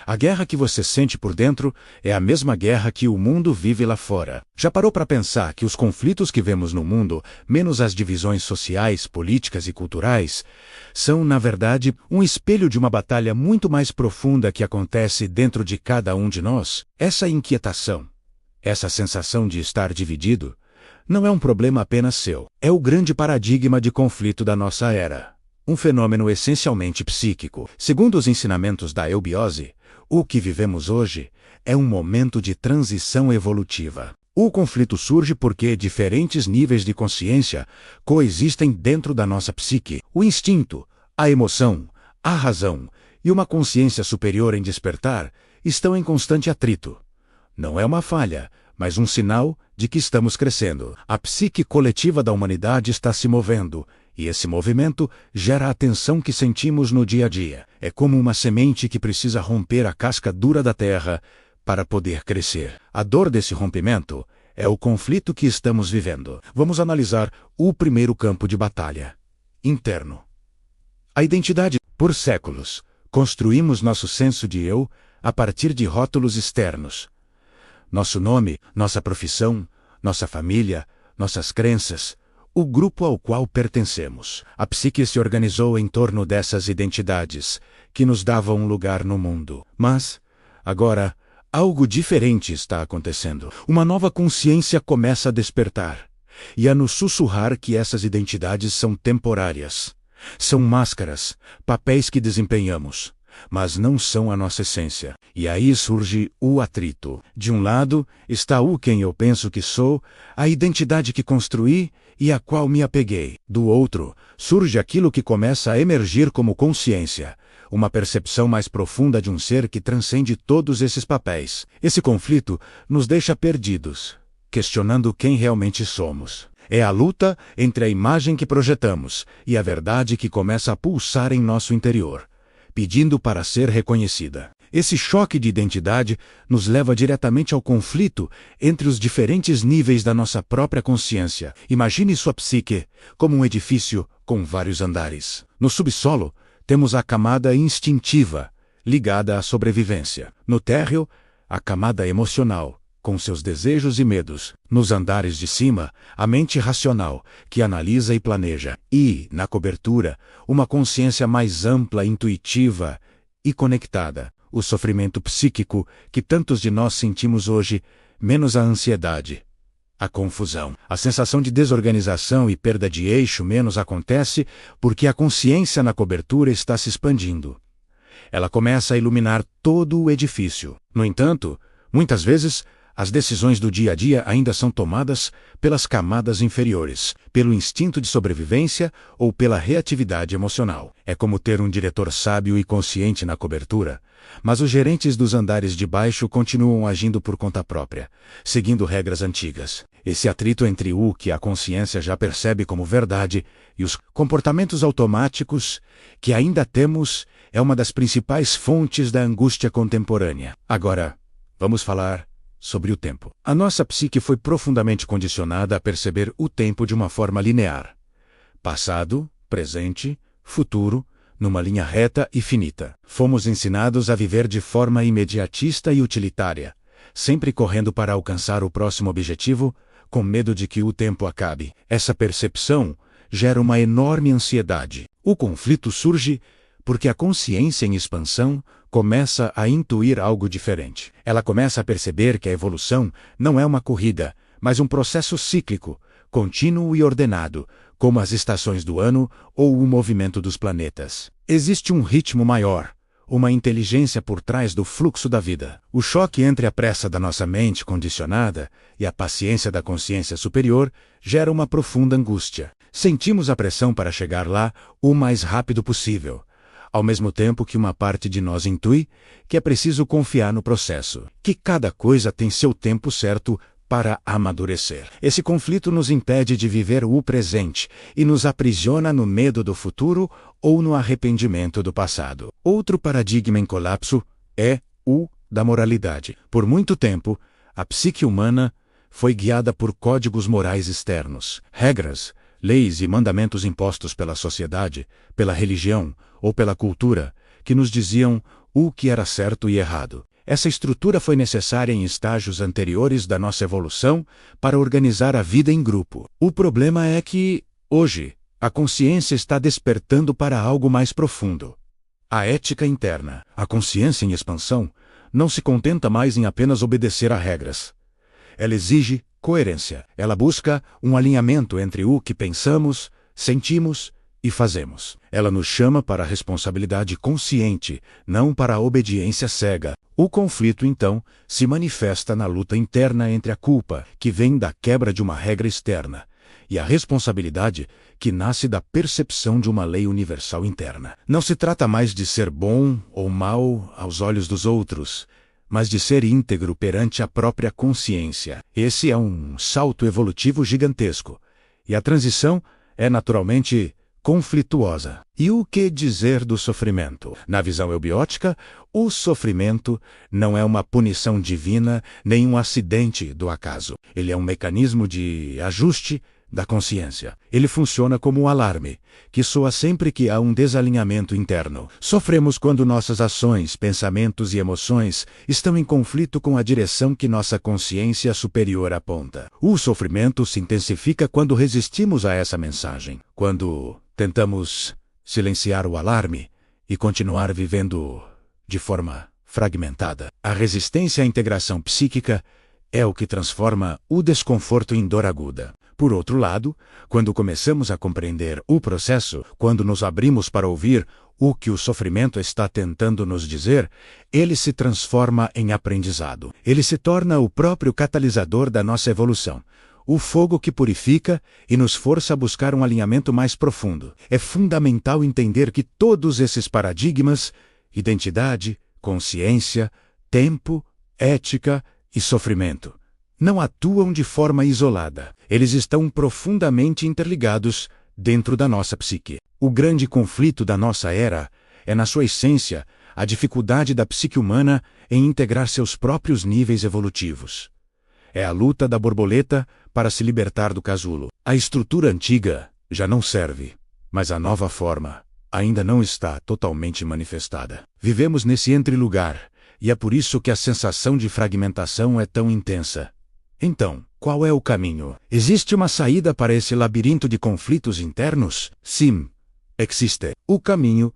A guerra que você sente por dentro é a mesma guerra que o mundo vive lá fora. Já parou para pensar que os conflitos que vemos no mundo, menos as divisões sociais, políticas e culturais, são, na verdade, um espelho de uma batalha muito mais profunda que acontece dentro de cada um de nós? Essa inquietação, essa sensação de estar dividido, não é um problema apenas seu. É o grande paradigma de conflito da nossa era. Um fenômeno essencialmente psíquico. Segundo os ensinamentos da eubiose, o que vivemos hoje é um momento de transição evolutiva. O conflito surge porque diferentes níveis de consciência coexistem dentro da nossa psique. O instinto, a emoção, a razão e uma consciência superior em despertar estão em constante atrito. Não é uma falha, mas um sinal de que estamos crescendo. A psique coletiva da humanidade está se movendo, e esse movimento gera a tensão que sentimos no dia a dia. É como uma semente que precisa romper a casca dura da terra para poder crescer. A dor desse rompimento é o conflito que estamos vivendo. Vamos analisar o primeiro campo de batalha: interno. A identidade. Por séculos, construímos nosso senso de eu a partir de rótulos externos. Nosso nome, nossa profissão, nossa família, nossas crenças, o grupo ao qual pertencemos. A psique se organizou em torno dessas identidades, que nos davam um lugar no mundo. Mas, agora, algo diferente está acontecendo. Uma nova consciência começa a despertar, e a nos sussurrar que essas identidades são temporárias. São máscaras, papéis que desempenhamos, mas não são a nossa essência. E aí surge o atrito. De um lado está o quem eu penso que sou, a identidade que construí e a qual me apeguei. Do outro, surge aquilo que começa a emergir como consciência, uma percepção mais profunda de um ser que transcende todos esses papéis. Esse conflito nos deixa perdidos, questionando quem realmente somos. É a luta entre a imagem que projetamos e a verdade que começa a pulsar em nosso interior, pedindo para ser reconhecida. Esse choque de identidade nos leva diretamente ao conflito entre os diferentes níveis da nossa própria consciência. Imagine sua psique como um edifício com vários andares. No subsolo, temos a camada instintiva, ligada à sobrevivência. No térreo, a camada emocional, com seus desejos e medos. Nos andares de cima, a mente racional, que analisa e planeja. E, na cobertura, uma consciência mais ampla, intuitiva e conectada. O sofrimento psíquico que tantos de nós sentimos hoje, menos a ansiedade, a confusão. A sensação de desorganização e perda de eixo menos acontece porque a consciência na cobertura está se expandindo. Ela começa a iluminar todo o edifício. No entanto, muitas vezes, as decisões do dia a dia ainda são tomadas pelas camadas inferiores, pelo instinto de sobrevivência ou pela reatividade emocional. É como ter um diretor sábio e consciente na cobertura, mas os gerentes dos andares de baixo continuam agindo por conta própria, seguindo regras antigas. Esse atrito entre o que a consciência já percebe como verdade e os comportamentos automáticos que ainda temos é uma das principais fontes da angústia contemporânea. Agora, vamos falar sobre o tempo. A nossa psique foi profundamente condicionada a perceber o tempo de uma forma linear. Passado, presente, futuro, numa linha reta e finita. Fomos ensinados a viver de forma imediatista e utilitária, sempre correndo para alcançar o próximo objetivo, com medo de que o tempo acabe. Essa percepção gera uma enorme ansiedade. O conflito surge porque a consciência em expansão começa a intuir algo diferente. Ela começa a perceber que a evolução não é uma corrida, mas um processo cíclico, contínuo e ordenado, como as estações do ano ou o movimento dos planetas. Existe um ritmo maior, uma inteligência por trás do fluxo da vida. O choque entre a pressa da nossa mente condicionada e a paciência da consciência superior gera uma profunda angústia. Sentimos a pressão para chegar lá o mais rápido possível, ao mesmo tempo que uma parte de nós intui que é preciso confiar no processo, que cada coisa tem seu tempo certo para amadurecer. Esse conflito nos impede de viver o presente e nos aprisiona no medo do futuro ou no arrependimento do passado. Outro paradigma em colapso é o da moralidade. Por muito tempo, a psique humana foi guiada por códigos morais externos, regras, leis e mandamentos impostos pela sociedade, pela religião ou pela cultura, que nos diziam o que era certo e errado. Essa estrutura foi necessária em estágios anteriores da nossa evolução para organizar a vida em grupo. O problema é que, hoje, a consciência está despertando para algo mais profundo. A ética interna, a consciência em expansão, não se contenta mais em apenas obedecer a regras. Ela exige coerência. Ela busca um alinhamento entre o que pensamos, sentimos e fazemos. Ela nos chama para a responsabilidade consciente, não para a obediência cega. O conflito, então, se manifesta na luta interna entre a culpa, que vem da quebra de uma regra externa, e a responsabilidade, que nasce da percepção de uma lei universal interna. Não se trata mais de ser bom ou mal aos olhos dos outros, mas de ser íntegro perante a própria consciência. Esse é um salto evolutivo gigantesco, e a transição é naturalmente conflituosa. E o que dizer do sofrimento? Na visão eubiótica, o sofrimento não é uma punição divina nem um acidente do acaso. Ele é um mecanismo de ajuste da consciência. Ele funciona como um alarme, que soa sempre que há um desalinhamento interno. Sofremos quando nossas ações, pensamentos e emoções estão em conflito com a direção que nossa consciência superior aponta. O sofrimento se intensifica quando resistimos a essa mensagem, quando tentamos silenciar o alarme e continuar vivendo de forma fragmentada. A resistência à integração psíquica é o que transforma o desconforto em dor aguda. Por outro lado, quando começamos a compreender o processo, quando nos abrimos para ouvir o que o sofrimento está tentando nos dizer, ele se transforma em aprendizado. Ele se torna o próprio catalisador da nossa evolução. O fogo que purifica e nos força a buscar um alinhamento mais profundo. É fundamental entender que todos esses paradigmas, identidade, consciência, tempo, ética e sofrimento, não atuam de forma isolada. Eles estão profundamente interligados dentro da nossa psique. O grande conflito da nossa era é, na sua essência, a dificuldade da psique humana em integrar seus próprios níveis evolutivos. É a luta da borboleta para se libertar do casulo. A estrutura antiga já não serve, mas a nova forma ainda não está totalmente manifestada. Vivemos nesse entrelugar, e é por isso que a sensação de fragmentação é tão intensa. Então, qual é o caminho? Existe uma saída para esse labirinto de conflitos internos? Sim, existe. O caminho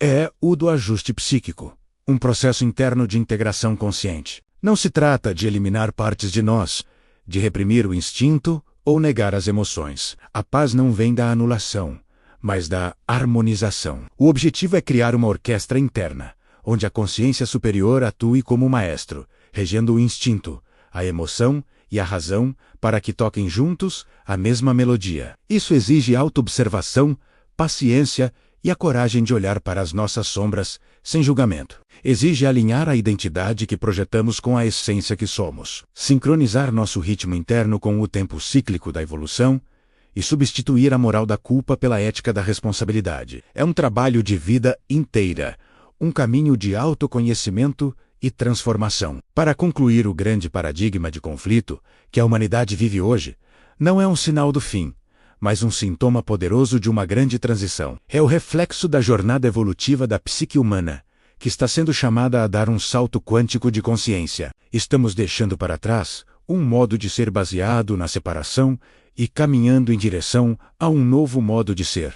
é o do ajuste psíquico, um processo interno de integração consciente. Não se trata de eliminar partes de nós, de reprimir o instinto ou negar as emoções. A paz não vem da anulação, mas da harmonização. O objetivo é criar uma orquestra interna, onde a consciência superior atue como maestro, regendo o instinto, a emoção e a razão para que toquem juntos a mesma melodia. Isso exige autoobservação, paciência e a coragem de olhar para as nossas sombras sem julgamento. Exige alinhar a identidade que projetamos com a essência que somos, sincronizar nosso ritmo interno com o tempo cíclico da evolução e substituir a moral da culpa pela ética da responsabilidade. É um trabalho de vida inteira, um caminho de autoconhecimento e transformação. Para concluir, o grande paradigma de conflito que a humanidade vive hoje não é um sinal do fim, mas um sintoma poderoso de uma grande transição. É o reflexo da jornada evolutiva da psique humana, que está sendo chamada a dar um salto quântico de consciência. Estamos deixando para trás um modo de ser baseado na separação e caminhando em direção a um novo modo de ser,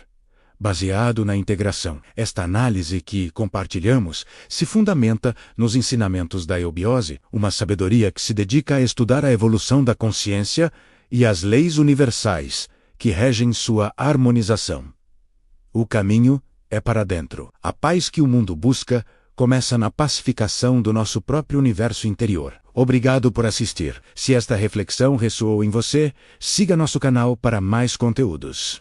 baseado na integração. Esta análise que compartilhamos se fundamenta nos ensinamentos da eubiose, uma sabedoria que se dedica a estudar a evolução da consciência e as leis universais que regem sua harmonização. O caminho é para dentro. A paz que o mundo busca começa na pacificação do nosso próprio universo interior. Obrigado por assistir. Se esta reflexão ressoou em você, siga nosso canal para mais conteúdos.